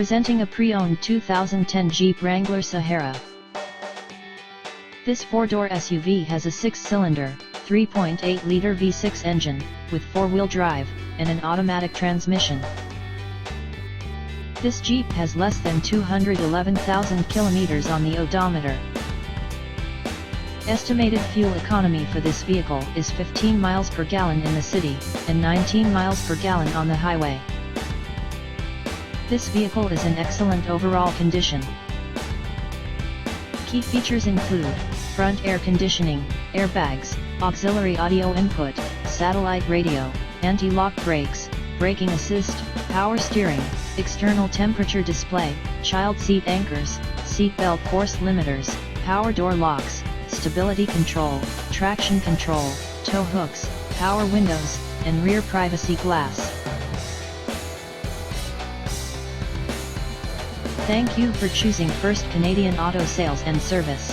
Presenting a pre-owned 2010 Jeep Wrangler Sahara. This four-door SUV has a 6-cylinder, 3.8-liter V6 engine, with four-wheel drive, and an automatic transmission. This Jeep has less than 211,000 kilometers on the odometer. Estimated fuel economy for this vehicle is 15 miles per gallon in the city, and 19 miles per gallon on the highway. This vehicle is in excellent overall condition. Key features include front air conditioning, airbags, auxiliary audio input, satellite radio, anti-lock brakes, braking assist, power steering, external temperature display, child seat anchors, seat belt force limiters, power door locks, stability control, traction control, tow hooks, power windows, and rear privacy glass. Thank you for choosing First Canadian Auto Sales and Service.